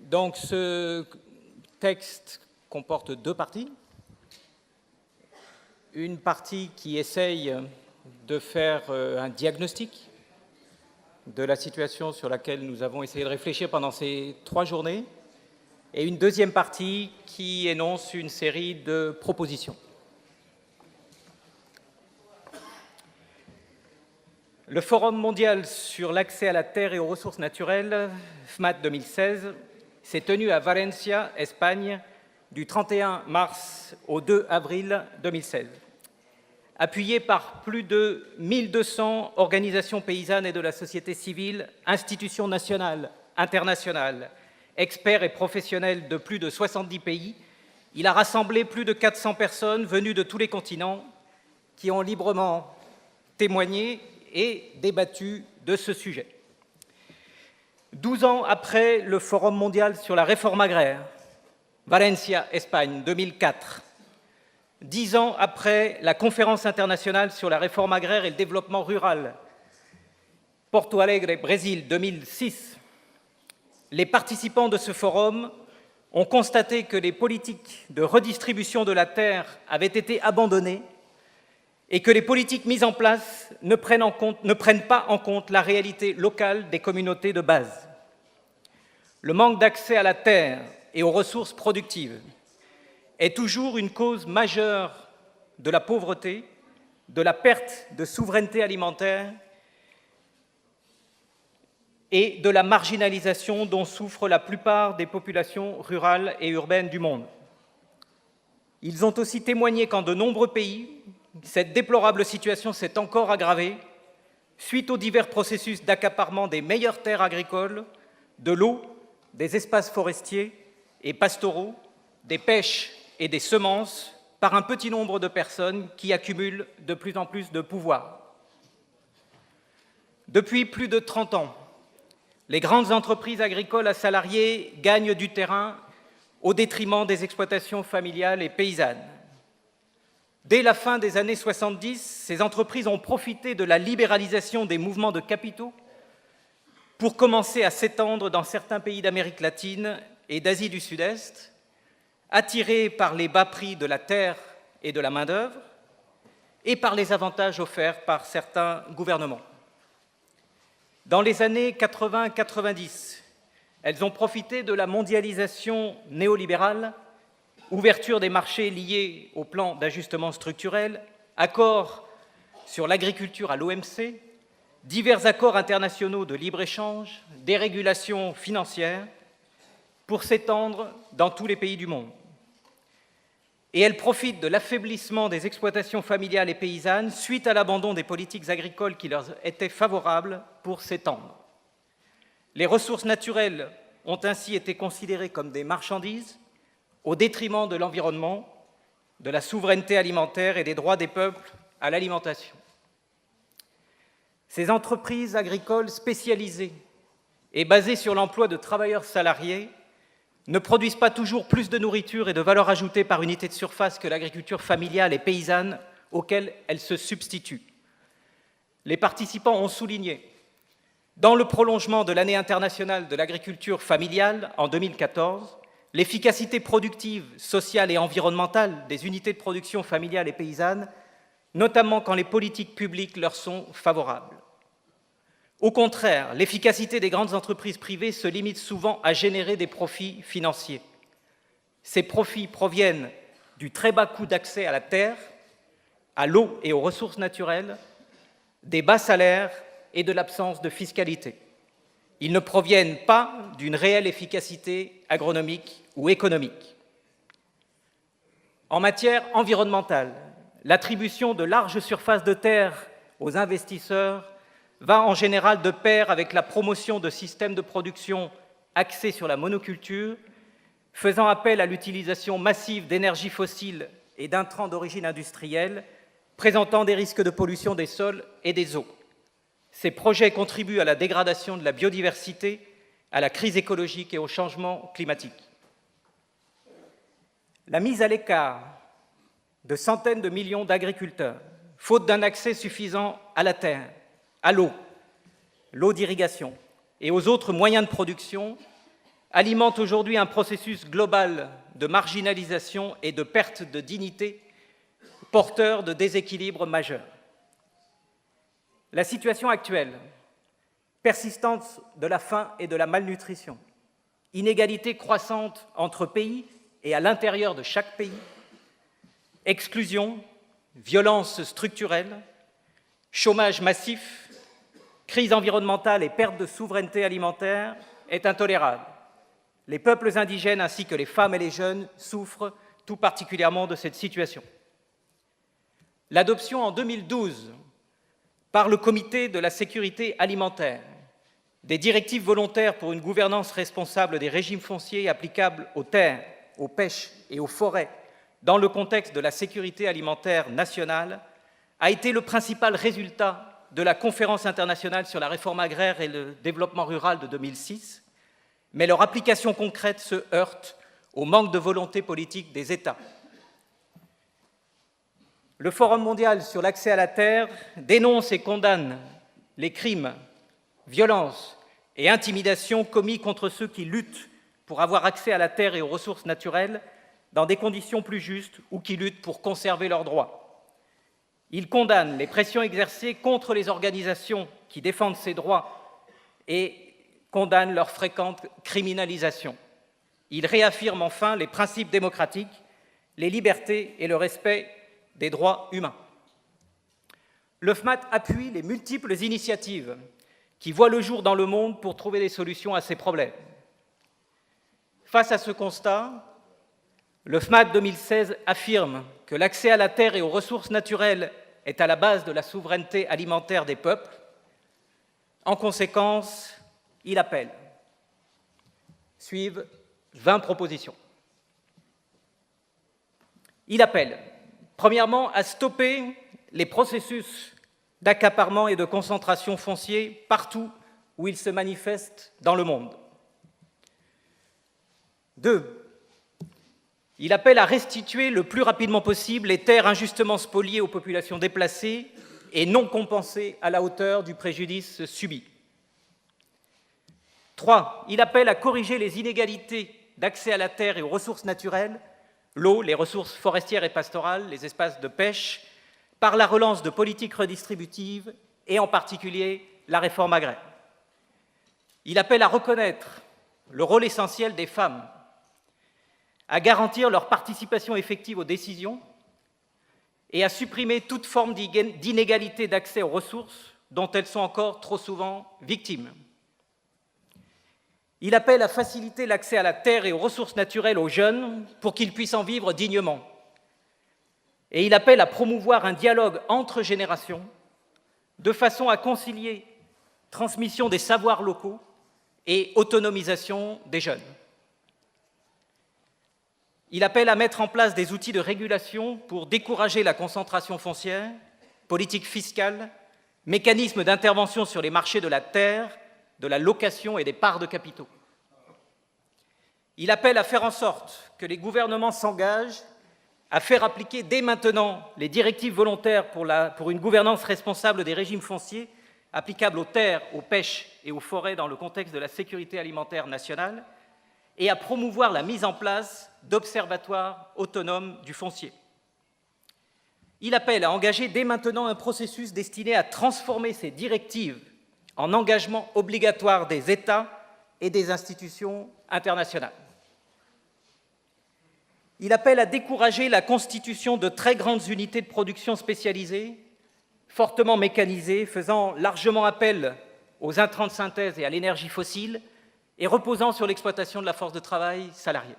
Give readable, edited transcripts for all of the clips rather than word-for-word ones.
Donc ce texte comporte deux parties. Une partie qui essaye de faire un diagnostic de la situation sur laquelle nous avons essayé de réfléchir pendant ces 3 journées, et une deuxième partie qui énonce une série de propositions. Le Forum mondial sur l'accès à la terre et aux ressources naturelles, FMAT 2016, s'est tenu à Valencia, Espagne, du 31 mars au 2 avril 2016. Appuyé par plus de 1200 organisations paysannes et de la société civile, institutions nationales, internationales, experts et professionnels de plus de 70 pays, il a rassemblé plus de 400 personnes venues de tous les continents qui ont librement témoigné et débattu de ce sujet. 12 ans après le Forum mondial sur la réforme agraire, Valencia, Espagne, 2004, 10 ans après la conférence internationale sur la réforme agraire et le développement rural, Porto Alegre, Brésil, 2006, les participants de ce forum ont constaté que les politiques de redistribution de la terre avaient été abandonnées et que les politiques mises en place ne prennent pas en compte la réalité locale des communautés de base. Le manque d'accès à la terre et aux ressources productives est toujours une cause majeure de la pauvreté, de la perte de souveraineté alimentaire et de la marginalisation dont souffrent la plupart des populations rurales et urbaines du monde. Ils ont aussi témoigné qu'en de nombreux pays, cette déplorable situation s'est encore aggravée suite aux divers processus d'accaparement des meilleures terres agricoles, de l'eau, des espaces forestiers et pastoraux, des pêches et des semences par un petit nombre de personnes qui accumulent de plus en plus de pouvoir. Depuis plus de 30 ans, les grandes entreprises agricoles à salariés gagnent du terrain au détriment des exploitations familiales et paysannes. Dès la fin des années 70, ces entreprises ont profité de la libéralisation des mouvements de capitaux pour commencer à s'étendre dans certains pays d'Amérique latine et d'Asie du Sud-Est, attirées par les bas prix de la terre et de la main-d'œuvre et par les avantages offerts par certains gouvernements. Dans les années 80-90, elles ont profité de la mondialisation néolibérale, ouverture des marchés liés au plan d'ajustement structurel, accords sur l'agriculture à l'OMC, divers accords internationaux de libre-échange, dérégulation financière, pour s'étendre dans tous les pays du monde. Et elles profitent de l'affaiblissement des exploitations familiales et paysannes suite à l'abandon des politiques agricoles qui leur étaient favorables pour s'étendre. Les ressources naturelles ont ainsi été considérées comme des marchandises au détriment de l'environnement, de la souveraineté alimentaire et des droits des peuples à l'alimentation. Ces entreprises agricoles spécialisées et basées sur l'emploi de travailleurs salariés ne produisent pas toujours plus de nourriture et de valeur ajoutée par unité de surface que l'agriculture familiale et paysanne auxquelles elles se substituent. Les participants ont souligné, dans le prolongement de l'année internationale de l'agriculture familiale en 2014, l'efficacité productive, sociale et environnementale des unités de production familiales et paysannes, notamment quand les politiques publiques leur sont favorables. Au contraire, l'efficacité des grandes entreprises privées se limite souvent à générer des profits financiers. Ces profits proviennent du très bas coût d'accès à la terre, à l'eau et aux ressources naturelles, des bas salaires et de l'absence de fiscalité. Ils ne proviennent pas d'une réelle efficacité agronomique ou économique. En matière environnementale, l'attribution de larges surfaces de terre aux investisseurs va en général de pair avec la promotion de systèmes de production axés sur la monoculture, faisant appel à l'utilisation massive d'énergies fossiles et d'intrants d'origine industrielle, présentant des risques de pollution des sols et des eaux. Ces projets contribuent à la dégradation de la biodiversité, à la crise écologique et au changement climatique. La mise à l'écart de centaines de millions d'agriculteurs, faute d'un accès suffisant à la terre, à l'eau d'irrigation et aux autres moyens de production, alimente aujourd'hui un processus global de marginalisation et de perte de dignité, porteur de déséquilibres majeurs. La situation actuelle, persistance de la faim et de la malnutrition, inégalités croissantes entre pays et à l'intérieur de chaque pays, exclusion, violences structurelles, chômage massif, crise environnementale et perte de souveraineté alimentaire est intolérable. Les peuples indigènes ainsi que les femmes et les jeunes souffrent tout particulièrement de cette situation. L'adoption en 2012 par le Comité de la sécurité alimentaire des directives volontaires pour une gouvernance responsable des régimes fonciers applicables aux terres, aux pêches et aux forêts dans le contexte de la sécurité alimentaire nationale a été le principal résultat de la Conférence internationale sur la réforme agraire et le développement rural de 2006, mais leur application concrète se heurte au manque de volonté politique des États. Le Forum mondial sur l'accès à la terre dénonce et condamne les crimes, violences et intimidations commis contre ceux qui luttent pour avoir accès à la terre et aux ressources naturelles dans des conditions plus justes ou qui luttent pour conserver leurs droits. Il condamne les pressions exercées contre les organisations qui défendent ces droits et condamne leur fréquente criminalisation. Il réaffirme enfin les principes démocratiques, les libertés et le respect des droits humains. Le FMAT appuie les multiples initiatives qui voient le jour dans le monde pour trouver des solutions à ces problèmes. Face à ce constat, le FMAT 2016 affirme que l'accès à la terre et aux ressources naturelles est à la base de la souveraineté alimentaire des peuples. En conséquence, il appelle. Suivent 20 propositions. Il appelle, premièrement, à stopper les processus d'accaparement et de concentration foncier partout où ils se manifestent dans le monde. 2. Il appelle à restituer le plus rapidement possible les terres injustement spoliées aux populations déplacées et non compensées à la hauteur du préjudice subi. 3. Il appelle à corriger les inégalités d'accès à la terre et aux ressources naturelles, l'eau, les ressources forestières et pastorales, les espaces de pêche, par la relance de politiques redistributives et en particulier la réforme agraire. Il appelle à reconnaître le rôle essentiel des femmes, à garantir leur participation effective aux décisions et à supprimer toute forme d'inégalité d'accès aux ressources dont elles sont encore trop souvent victimes. Il appelle à faciliter l'accès à la terre et aux ressources naturelles aux jeunes pour qu'ils puissent en vivre dignement. Et il appelle à promouvoir un dialogue entre générations de façon à concilier transmission des savoirs locaux et autonomisation des jeunes. Il appelle à mettre en place des outils de régulation pour décourager la concentration foncière, politique fiscale, mécanismes d'intervention sur les marchés de la terre, de la location et des parts de capitaux. Il appelle à faire en sorte que les gouvernements s'engagent à faire appliquer dès maintenant les directives volontaires pour une gouvernance responsable des régimes fonciers applicables aux terres, aux pêches et aux forêts dans le contexte de la sécurité alimentaire nationale et à promouvoir la mise en place d'observatoires autonomes du foncier. Il appelle à engager dès maintenant un processus destiné à transformer ces directives en engagement obligatoire des États et des institutions internationales. Il appelle à décourager la constitution de très grandes unités de production spécialisées, fortement mécanisées, faisant largement appel aux intrants de synthèse et à l'énergie fossile et reposant sur l'exploitation de la force de travail salariée.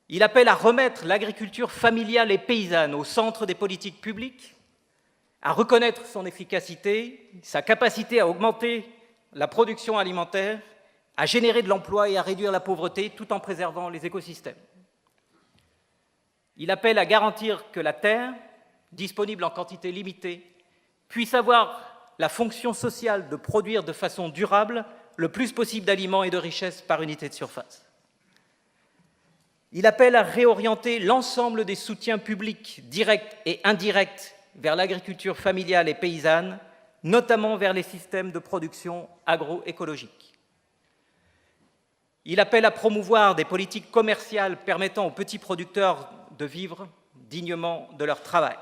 Il appelle à remettre l'agriculture familiale et paysanne au centre des politiques publiques, à reconnaître son efficacité, sa capacité à augmenter la production alimentaire, à générer de l'emploi et à réduire la pauvreté tout en préservant les écosystèmes. Il appelle à garantir que la terre, disponible en quantité limitée, puisse avoir la fonction sociale de produire de façon durable le plus possible d'aliments et de richesses par unité de surface. Il appelle à réorienter l'ensemble des soutiens publics directs et indirects vers l'agriculture familiale et paysanne, notamment vers les systèmes de production agroécologique. Il appelle à promouvoir des politiques commerciales permettant aux petits producteurs de vivre dignement de leur travail.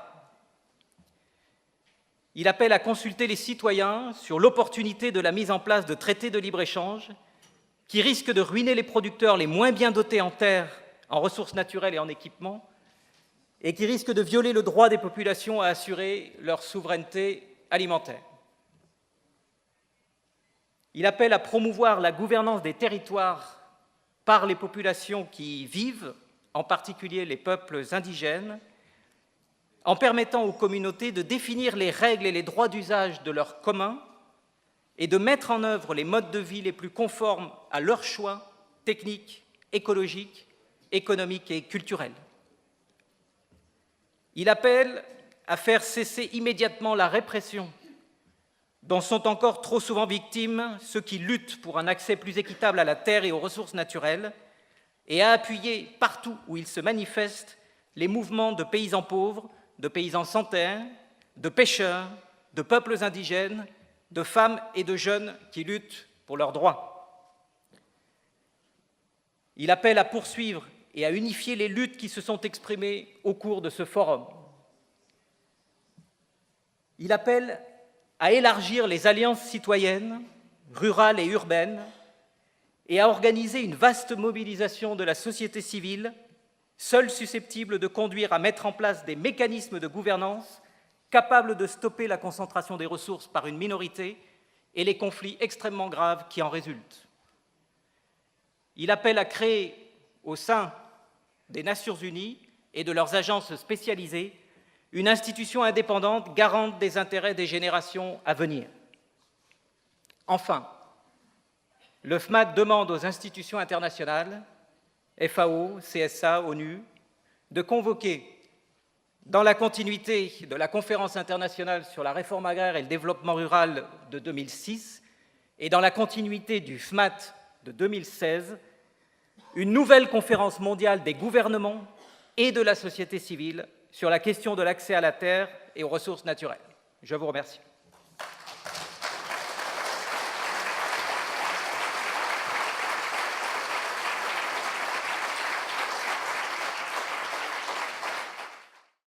Il appelle à consulter les citoyens sur l'opportunité de la mise en place de traités de libre-échange qui risquent de ruiner les producteurs les moins bien dotés en terres, en ressources naturelles et en équipements, et qui risquent de violer le droit des populations à assurer leur souveraineté alimentaire. Il appelle à promouvoir la gouvernance des territoires par les populations qui y vivent, en particulier les peuples indigènes, en permettant aux communautés de définir les règles et les droits d'usage de leurs communs et de mettre en œuvre les modes de vie les plus conformes à leurs choix techniques, écologiques, économiques et culturels. Il appelle à faire cesser immédiatement la répression dont sont encore trop souvent victimes ceux qui luttent pour un accès plus équitable à la terre et aux ressources naturelles, et à appuyer partout où ils se manifestent les mouvements de paysans pauvres, de paysans sans terre, de pêcheurs, de peuples indigènes, de femmes et de jeunes qui luttent pour leurs droits. Il appelle à poursuivre et à unifier les luttes qui se sont exprimées au cours de ce forum. Il appelle à élargir les alliances citoyennes, rurales et urbaines, et à organiser une vaste mobilisation de la société civile, seule susceptible de conduire à mettre en place des mécanismes de gouvernance capables de stopper la concentration des ressources par une minorité et les conflits extrêmement graves qui en résultent. Il appelle à créer, au sein des Nations Unies et de leurs agences spécialisées, une institution indépendante garante des intérêts des générations à venir. Enfin, le FMAT demande aux institutions internationales, FAO, CSA, ONU, de convoquer, dans la continuité de la conférence internationale sur la réforme agraire et le développement rural de 2006 et dans la continuité du FMAT de 2016, une nouvelle conférence mondiale des gouvernements et de la société civile sur la question de l'accès à la terre et aux ressources naturelles. Je vous remercie.